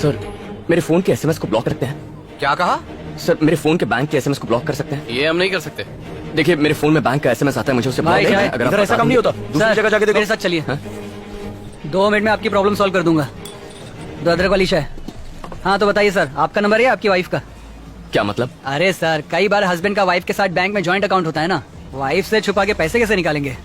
Sir, मेरे phone के SMS को ब्लॉक रखते हैं। क्या कहा? सर, मेरे फोन के बैंक के एसएमएस को ब्लॉक कर सकते हैं? ये हम नहीं कर सकते। देखिए, मेरे फोन में बैंक का एसएमएस आता है, मुझे उसे ब्लॉक करना है। अगर इधर ऐसा काम नहीं होता, दूसरी जगह जाके देखो। मेरे साथ चलिए। 2 मिनट में आपकी प्रॉब्लम सॉल्व कर दूंगा। दो अदरक वाली चाय। हाँ तो बताइए सर, आपका नंबर है आपकी वाइफ का? क्या मतलब? अरे सर, कई बार हस्बैंड का वाइफ के साथ बैंक में जॉइंट अकाउंट होता है ना, वाइफ से छुपा के पैसे कैसे निकालेंगे?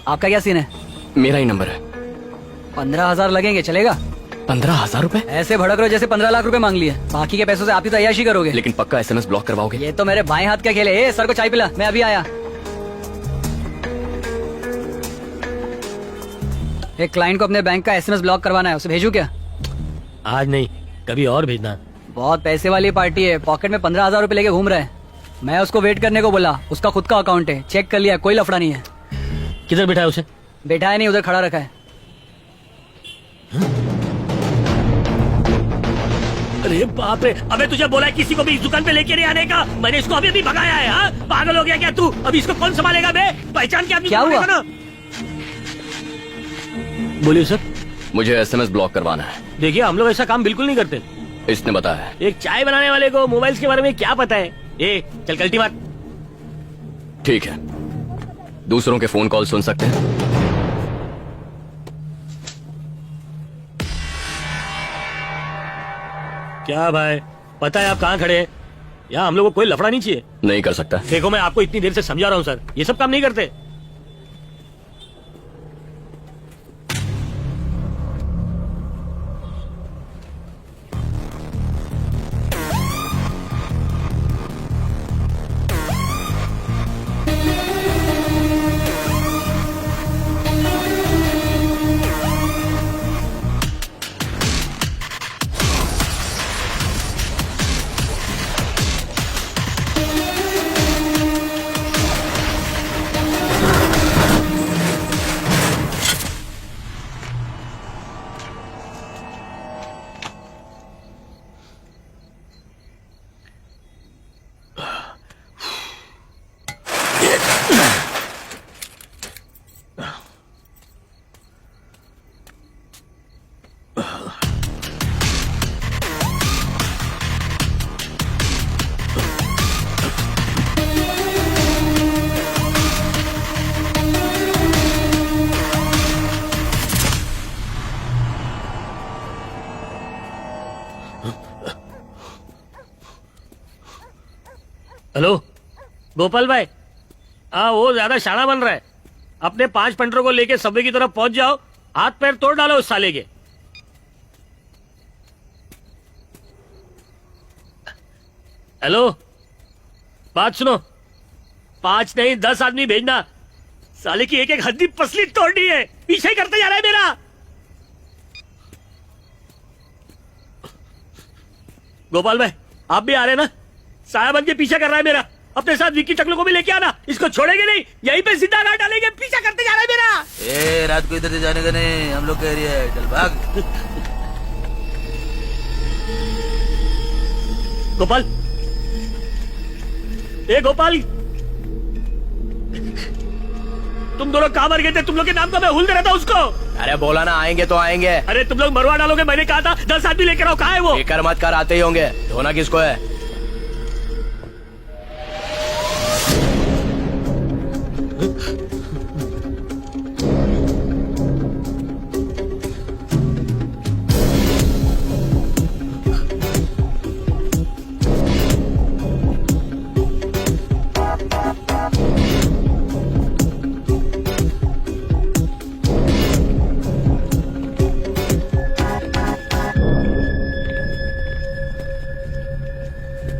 आपका क्या सीन है? मेरा ही नंबर है। 15,000 लगेंगे, चलेगा? 15,000 रुपए? ऐसे भड़क रहे हो जैसे 15 लाख रुपए मांग लिए। बाकी के पैसों से आप ही तो अय्याशी करोगे। लेकिन पक्का एसएमएस ब्लॉक करवाओगे? ये तो मेरे बाएं हाथ का खेल है। सर को चाय पिला, मैं अभी आया। एक क्लाइंट को अपने बैंक का एसएमएस ब्लॉक करवाना है, उसे भेजूं क्या? आज नहीं, कभी और भेजना। बहुत पैसे वाली पार्टी है, पॉकेट में 15,000 रुपए लेके घूम रहा है। मैं उसको वेट करने को बोला, उसका खुद का अकाउंट है, चेक कर लिया, कोई लफड़ा नहीं है। किधर बैठा है उसे? बैठा है नहीं, उधर खड़ा रखा है। अरे बाप रे, अबे तुझे बोला है किसी को भी इस दुकान पे लेके नहीं आने का। मैंने इसको अभी भगाया है। हाँ? पागल हो गया क्या तू? अभी इसको कौन संभालेगा? बे पहचान के आदमी क्या हुआ? ना? बोलिए सर। मुझे एसएमएस ब्लॉक करवाना है। देखिए, हम लोग ऐसा काम बिल्कुल नहीं करते। इसने बताया। एक चाय बनाने वाले को मोबाइल्स के बारे में क्या पता है? ए चल कल्टी मार। ठीक है, दूसरों के फोन कॉल सुन सकते हैं? क्या भाई, पता है आप कहाँ खड़े हैं? यहाँ हम लोग को कोई लफड़ा नहीं चाहिए। नहीं कर सकता। देखो, मैं आपको इतनी देर से समझा रहा हूँ सर, ये सब काम नहीं करते। हेलो गोपाल भाई, हाँ वो ज्यादा शाना बन रहा है। अपने 5 पंटरों को लेके सबवे की तरफ पहुंच जाओ, हाथ पैर तोड़ डालो उस साले के। हेलो, बात सुनो, 5 नहीं 10 आदमी भेजना। साले की एक एक हड्डी पसली तोड़नी है। पीछे ही करते जा रहा है मेरा। गोपाल भाई, आप भी आ रहे ना? साया बन के पीछा कर रहा है मेरा। अपने साथ विक्की टकलू को भी लेके आना, इसको छोड़ेंगे नहीं, यहीं पे सीधा गाड़ डालेंगे। पीछा करते जा रहा है मेरा। ए, रात को इधर से जाने का नहीं, हम लोग का एरिया है, चल भाग। गोपाल, ए गोपाल, तुम दोनों कहां मर गए थे? तुम लोग के नाम का मैं भूल रहा था उसको। अरे बोला ना, आएंगे तो आएंगे। अरे तुम लोग मरवा डालोगे, मैंने कहा था 10 आदमी लेकर आओ। कहाँ है वो? बेकार मत कर, आते ही होंगे। धोना किसको है?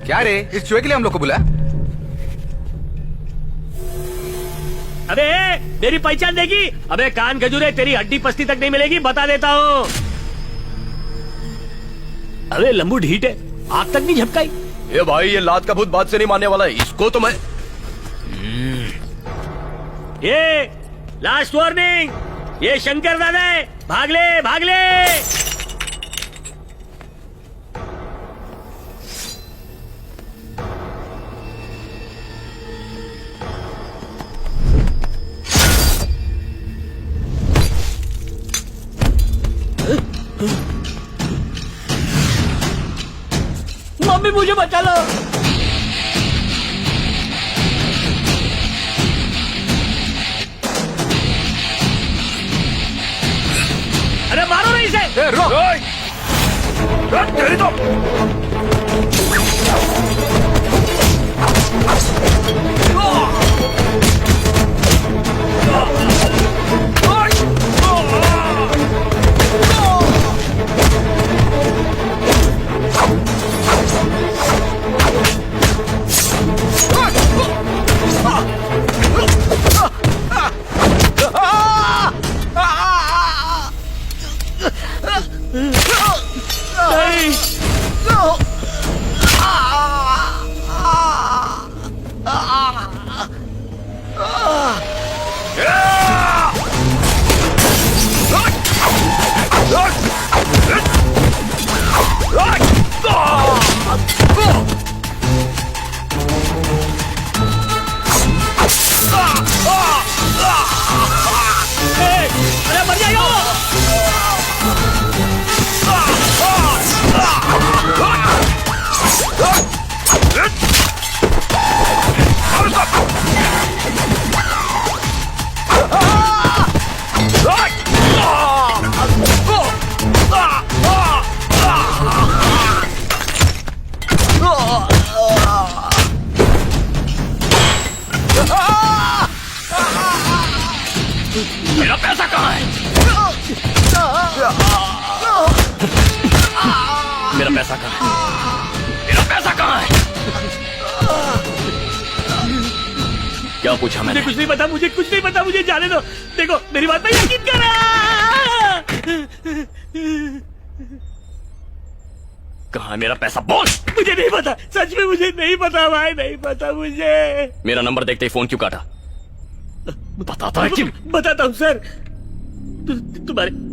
क्या रे, इस चुहे के लिए हम लोग को बुलाया? अबे मेरी पहचान देगी? अबे कान खजूरे, तेरी हड्डी पस्ती तक नहीं मिलेगी, बता देता हूँ। अबे लंबू ढीठ है, आग तक नहीं झपकाई। ये भाई, ये लात का भूत बात से नहीं मानने वाला है, इसको तो मैं। ये लास्ट वार्निंग, ये शंकर दादा है, भाग ले भाग ले। मम्मी मुझे बचा लो। अरे मारो नहीं इसे। ए, रुक। तेरी तो अरे मर जाएगा वो। मेरा पैसा कहाँ है? मेरा पैसा कहाँ है? मेरा पैसा कहाँ है? क्या पूछा मैंने? मुझे कुछ नहीं पता, मुझे कुछ नहीं पता, मुझे जाने दो। देखो मेरी बात पे यकीन करो। कहाँ है मेरा पैसा? बोल। मुझे नहीं पता, सच में मुझे नहीं पता भाई, नहीं पता मुझे। मेरा नंबर देखते ही फोन क्यों काटा? बताता है कि बताता हूँ सर।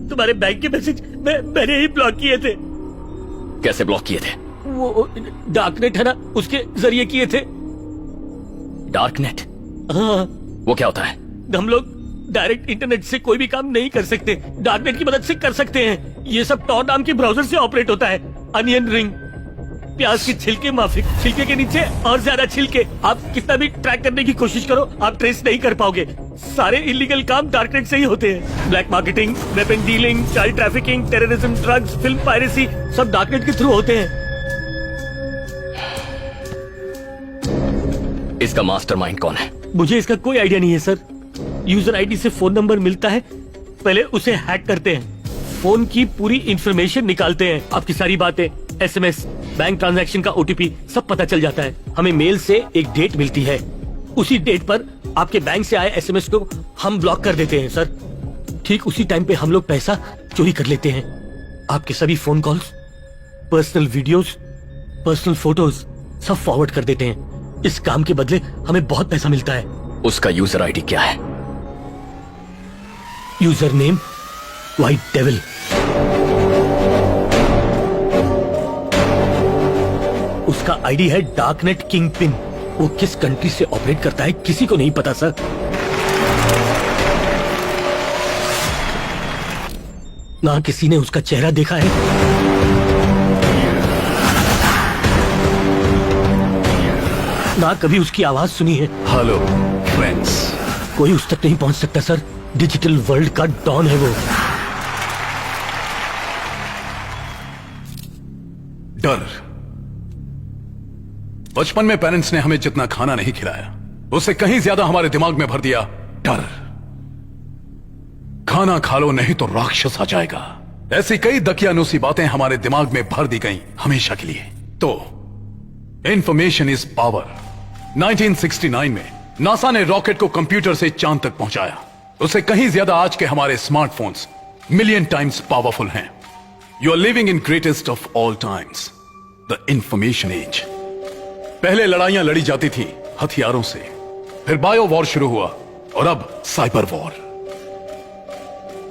तुम्हारे बैंक के मैसेज मैंने ही ब्लॉक किए थे। कैसे ब्लॉक किए थे? वो डार्कनेट है ना, उसके जरिए किए थे। डार्कनेट? हाँ, वो क्या होता है? हम लोग डायरेक्ट इंटरनेट से कोई भी काम नहीं कर सकते, डार्कनेट की मदद से कर सकते हैं। ये सब टॉर नाम के ब्राउजर से ऑपरेट होता है। अनियन रिंग, प्याज के छिलके माफिक, छिलके के नीचे और ज्यादा छिलके। आप कितना भी ट्रैक करने की कोशिश करो, आप ट्रेस नहीं कर पाओगे। सारे इलीगल काम डार्कनेट से ही होते हैं। Black marketing, weapon dealing, child trafficking, terrorism, drugs, film piracy, सब डार्कनेट के थ्रू होते हैं। इसका मास्टरमाइंड कौन है? मुझे इसका कोई आइडिया नहीं है सर। यूजर आईडी से फोन नंबर मिलता है, पहले उसे हैक करते हैं, फोन की पूरी इंफॉर्मेशन निकालते हैं, आपकी सारी बातें, एसएमएस, बैंक ट्रांजैक्शन का ओटीपी सब पता चल जाता है। हमें मेल से एक डेट मिलती है, उसी डेट पर आपके बैंक से आए एसएमएस को हम ब्लॉक कर देते हैं सर। ठीक उसी टाइम पे हम लोग पैसा चोरी कर लेते हैं। आपके सभी phone calls, personal videos, personal photos सब फॉरवर्ड कर देते हैं। इस काम के बदले हमें बहुत पैसा मिलता है। उसका यूजर आईडी क्या है? User name white devil. उसका आईडी है डार्कनेट किंग पिन। वो किस कंट्री से ऑपरेट करता है किसी को नहीं पता सर। ना किसी ने उसका चेहरा देखा है, ना कभी उसकी आवाज सुनी है। Hello friends. कोई उस तक नहीं पहुंच सकता सर। डिजिटल वर्ल्ड का डॉन है वो। डर। बचपन में पेरेंट्स ने हमें जितना खाना नहीं खिलाया, उससे कहीं ज्यादा हमारे दिमाग में भर दिया डर। खाना खा लो नहीं तो राक्षस आ जाएगा। ऐसी कई दकियानूसी बातें हमारे दिमाग में भर दी गई हमेशा के लिए। तो इंफॉर्मेशन इज पावर। 1969 में नासा ने रॉकेट को कंप्यूटर से चांद तक पहुंचाया। उससे कहीं ज्यादा आज के हमारे स्मार्टफोन्स मिलियन टाइम्स पावरफुल हैं। You are living in greatest of all times, the information age. पहले लड़ाइयां लड़ी जाती थी हथियारों से, फिर बायो वॉर शुरू हुआ और अब साइबर वॉर।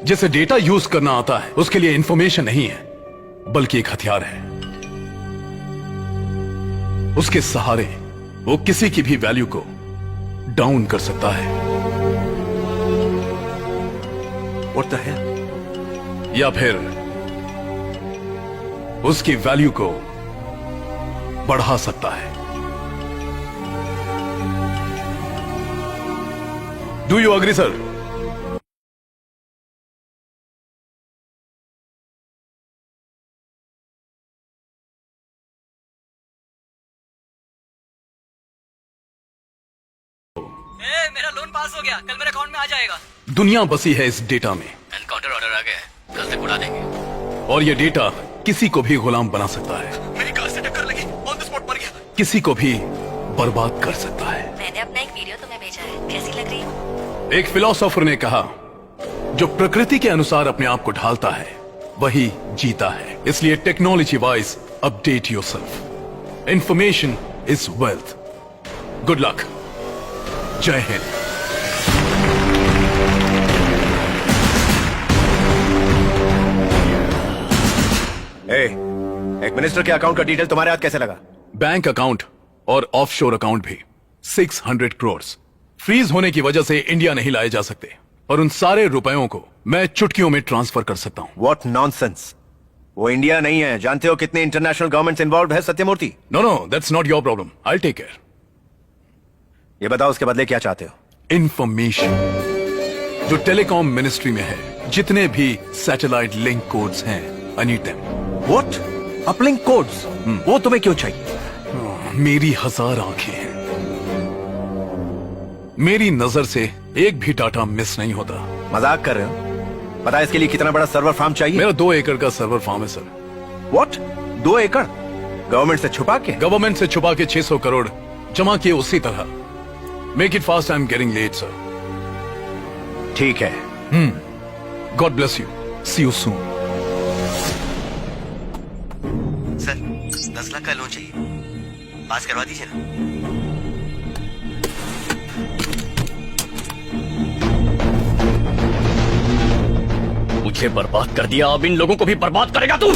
जिसे डेटा यूज करना आता है उसके लिए इंफॉर्मेशन नहीं है बल्कि एक हथियार है। उसके सहारे वो किसी की भी वैल्यू को डाउन कर सकता है। What the hell? या फिर उसकी वैल्यू को बढ़ा सकता है। Do you agree sir? मेरा लोन पास हो गया, कल मेरे अकाउंट में आ जाएगा। दुनिया बसी है इस डेटा में, एनकाउंटर ऑर्डर आ गया है, कल से उड़ा देंगे। और ये डेटा किसी को भी गुलाम बना सकता है, मेरी कार से टक्कर लगी, ऑन द स्पॉट मर गया। किसी को भी बर्बाद कर सकता है। मैंने अपना एक वीडियो तुम्हें भेजा है, कैसी लग रही है? एक फिलोसोफर ने कहा, जो प्रकृति के अनुसार अपने आप को ढालता है वही जीता है। इसलिए technology wise update yourself. Information is wealth. Good luck. जय हिंद। एक मिनिस्टर के अकाउंट का डिटेल तुम्हारे हाथ कैसे लगा? बैंक अकाउंट और ऑफशोर अकाउंट भी 600 करोड़ फ्रीज होने की वजह से इंडिया नहीं लाए जा सकते, और उन सारे रुपयों को मैं चुटकियों में ट्रांसफर कर सकता हूं। What nonsense. वो इंडिया नहीं है। जानते हो कितने इंटरनेशनल गवर्नमेंट्स इन्वॉल्व है Satyamurthy? No, that's not your problem, I will take care. ये बताओ उसके बदले क्या चाहते हो? इंफॉर्मेशन जो टेलीकॉम मिनिस्ट्री में है, जितने भी सैटेलाइट लिंक कोड्स हैं, I need them. What? Uplink codes? वो तुम्हें क्यों चाहिए? मेरी 1000 आंखें हैं, मेरी नजर से एक भी डाटा मिस नहीं होता। मजाक कर रहे हो? पता है इसके लिए कितना बड़ा सर्वर फार्म चाहिए? मेरा 2 एकड़ का सर्वर फार्म है सर। व्हाट? 2 एकड़? गवर्नमेंट से छुपा के? गवर्नमेंट से छुपा के 600 करोड़ जमा किए उसी तरह। Make it fast, I am getting late sir. ठीक है। God bless you, see you soon. Sir 10 lakh का लोन चाहिए, पास करवा दीजिए ना। मुझे बर्बाद कर दिया, अब इन लोगों को भी बर्बाद करेगा तू।